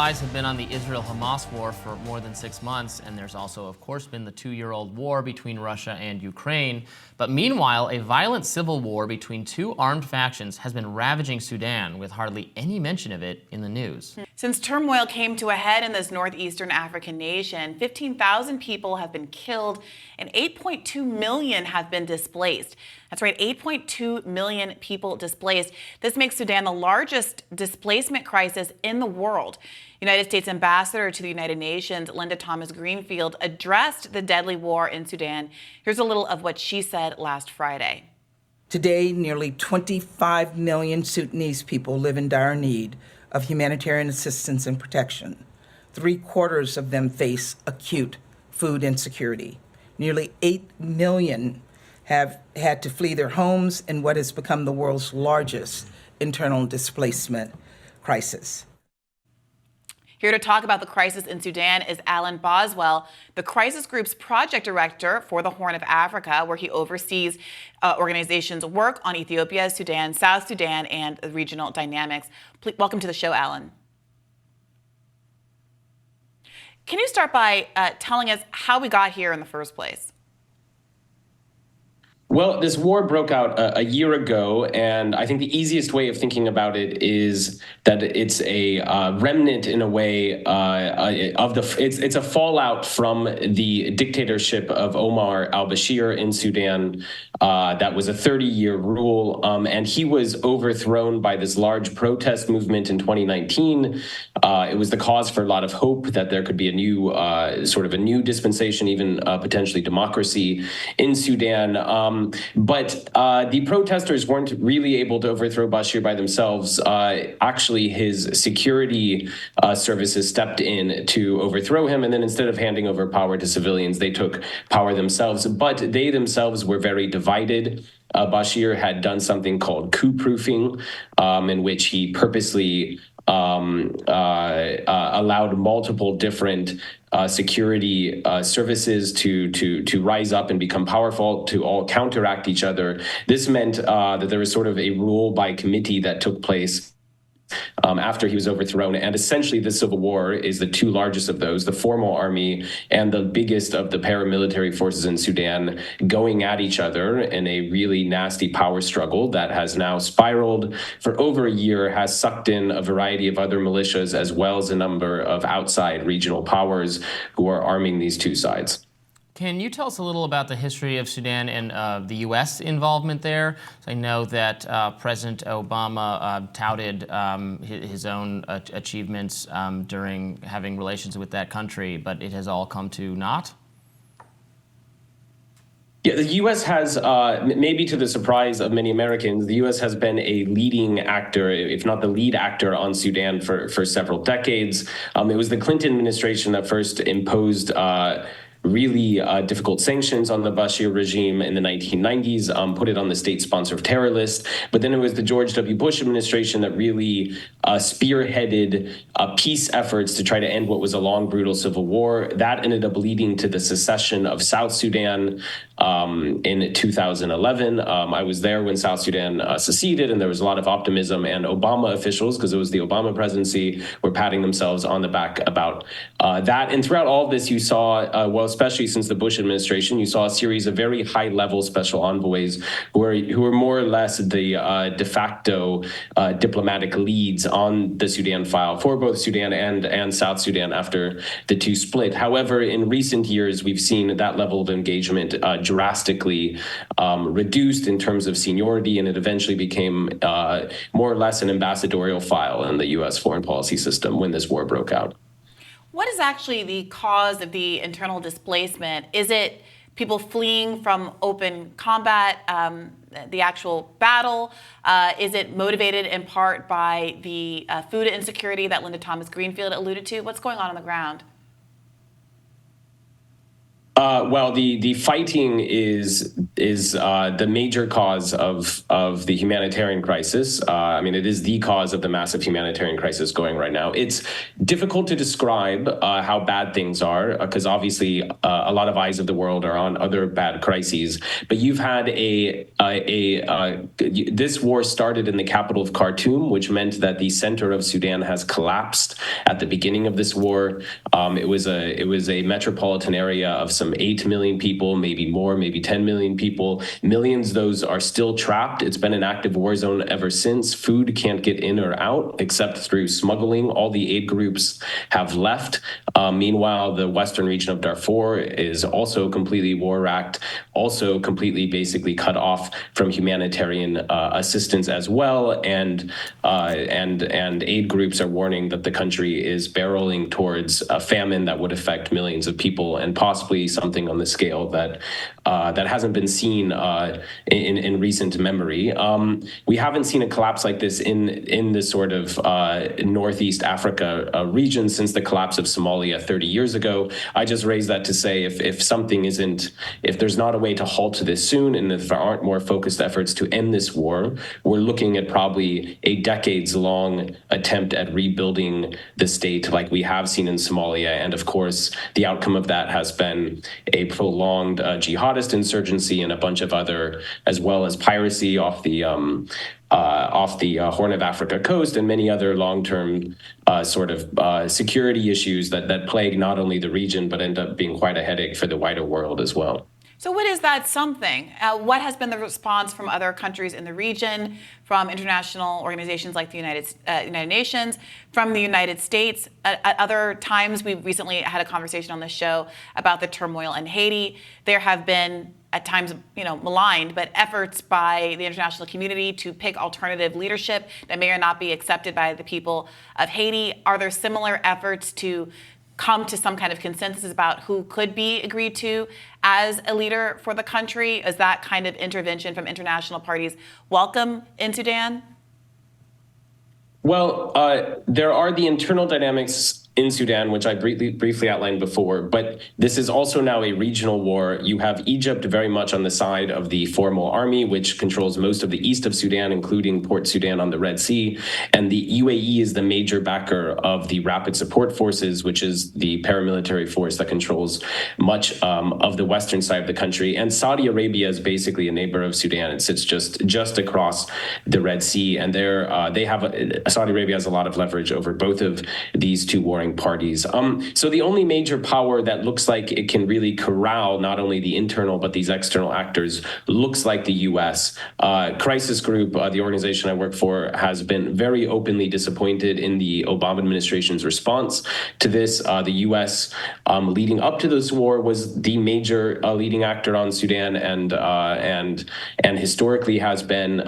eyes have been on the Israel-Hamas war for more than 6 months, and there's also, of course, been the 2-year-old war between Russia and Ukraine. But meanwhile, a violent civil war between two armed factions has been ravaging Sudan, with hardly any mention of it in the news. Since turmoil came to a head in this northeastern African nation, 15,000 people have been killed and 8.2 million have been displaced. That's right, 8.2 million people displaced. This makes Sudan the largest displacement crisis in the world. United States Ambassador to the United Nations, Linda Thomas-Greenfield, addressed the deadly war in Sudan. Here's a little of what she said last Friday. Today, nearly 25 million Sudanese people live in dire need of humanitarian assistance and protection. 3/4 of them face acute food insecurity. Nearly 8 million have had to flee their homes in what has become the world's largest internal displacement crisis. Here to talk about the crisis in Sudan is Alan Boswell, the Crisis Group's project director for the Horn of Africa, where he oversees organizations' work on Ethiopia, Sudan, South Sudan, and regional dynamics. Please, welcome to the show, Alan. Can you start by telling us how we got here in the first place? Well, this war broke out a year ago, and I think the easiest way of thinking about it is that it's a remnant, in a way, it's a fallout from the dictatorship of Omar al-Bashir in Sudan. That was a 30-year rule, and he was overthrown by this large protest movement in 2019. It was the cause for a lot of hope that there could be a new a new dispensation, even potentially democracy in Sudan. But the protesters weren't really able to overthrow Bashir by themselves. Actually, his security services stepped in to overthrow him, and then instead of handing over power to civilians, they took power themselves. But they themselves were very divided. Bashir had done something called coup-proofing, in which he purposely allowed multiple different security services to rise up and become powerful, to all counteract each other. This meant that there was sort of a rule by committee that took place after he was overthrown. And essentially, the civil war is the two largest of those, the formal army and the biggest of the paramilitary forces in Sudan, going at each other in a really nasty power struggle that has now spiraled for over a year, has sucked in a variety of other militias, as well as a number of outside regional powers who are arming these two sides. Can you tell us a little about the history of Sudan and the U.S. involvement there? So I know that President Obama touted his own achievements during having relations with that country, but it has all come to naught. Yeah, the U.S. has, maybe to the surprise of many Americans, the U.S. has been a leading actor, if not the lead actor, on Sudan for several decades. It was the Clinton administration that first imposed really difficult sanctions on the Bashir regime in the 1990s, put it on the state-sponsored terror list. But then it was the George W. Bush administration that really spearheaded peace efforts to try to end what was a long, brutal civil war. That ended up leading to the secession of South Sudan in 2011. I was there when South Sudan seceded, and there was a lot of optimism, and Obama officials, because it was the Obama presidency, were patting themselves on the back about that. And throughout all of this, you saw, especially since the Bush administration, you saw a series of very high-level special envoys who were more or less the de facto diplomatic leads on the Sudan file for both Sudan and South Sudan after the two split. However, in recent years, we've seen that level of engagement drastically reduced in terms of seniority, and it eventually became more or less an ambassadorial file in the U.S. foreign policy system when this war broke out. What is actually the cause of the internal displacement? Is it people fleeing from open combat, the actual battle? Is it motivated in part by the food insecurity that Linda Thomas-Greenfield alluded to? What's going on the ground? Well, the fighting is the major cause of the humanitarian crisis. I mean, it is the cause of the massive humanitarian crisis going right now. It's difficult to describe how bad things are because obviously a lot of eyes of the world are on other bad crises. But you've had this war started in the capital of Khartoum, which meant that the center of Sudan has collapsed at the beginning of this war. It was a metropolitan area of some 8 million people, maybe more, maybe 10 million people. Millions of those are still trapped. It's been an active war zone ever since. Food can't get in or out except through smuggling. All the aid groups have left. Meanwhile, the western region of Darfur is also completely war-racked, also completely basically cut off from humanitarian assistance as well. And aid groups are warning that the country is barreling towards a famine that would affect millions of people and possibly something on the scale that hasn't been seen in recent memory. We haven't seen a collapse like this in this sort of Northeast Africa region since the collapse of Somalia 30 years ago. I just raise that to say if there's not a way to halt this soon, and if there aren't more focused efforts to end this war, we're looking at probably a decades-long attempt at rebuilding the state like we have seen in Somalia. And of course, the outcome of that has been a prolonged jihadist insurgency and a bunch of other, as well as piracy off the Horn of Africa coast and many other long-term security issues that plague not only the region, but end up being quite a headache for the wider world as well. So what is that something? What has been the response from other countries in the region, from international organizations like the United Nations, from the United States? At other times, we recently had a conversation on the show about the turmoil in Haiti. There have been, at times, maligned, but efforts by the international community to pick alternative leadership that may or not be accepted by the people of Haiti. Are there similar efforts to come to some kind of consensus about who could be agreed to as a leader for the country? Is that kind of intervention from international parties welcome in Sudan? Well, there are the internal dynamics in Sudan, which I briefly outlined before, but this is also now a regional war. You have Egypt very much on the side of the formal army, which controls most of the east of Sudan, including Port Sudan on the Red Sea. And the UAE is the major backer of the Rapid Support Forces, which is the paramilitary force that controls much of the western side of the country. And Saudi Arabia is basically a neighbor of Sudan. It sits just across the Red Sea. And Saudi Arabia has a lot of leverage over both of these two warring parties. So the only major power that looks like it can really corral not only the internal but these external actors looks like the U.S. Crisis Group, the organization I work for, has been very openly disappointed in the Obama administration's response to this. The U.S. Leading up to this war was the major leading actor on Sudan and historically has been.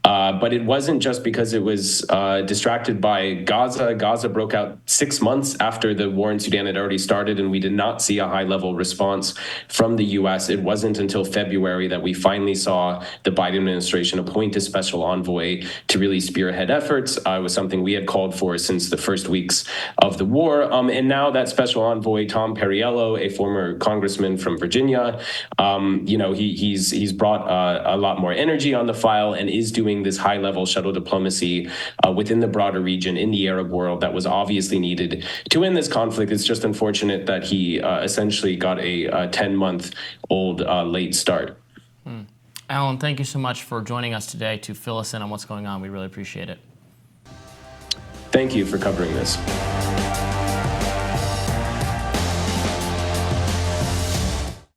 But it wasn't just because it was distracted by Gaza. Gaza broke out 6 months after the war in Sudan had already started, and we did not see a high-level response from the U.S. It wasn't until February that we finally saw the Biden administration appoint a special envoy to really spearhead efforts. It was something we had called for since the first weeks of the war. And now that special envoy, Tom Perriello, a former congressman from Virginia, he's brought a lot more energy on the file and is doing this high-level shuttle diplomacy within the broader region in the Arab world that was obviously needed to end this conflict. It's just unfortunate that he essentially got a 10-month-old late start. Alan, thank you so much for joining us today to fill us in on what's going on. We really appreciate it. Thank you for covering this.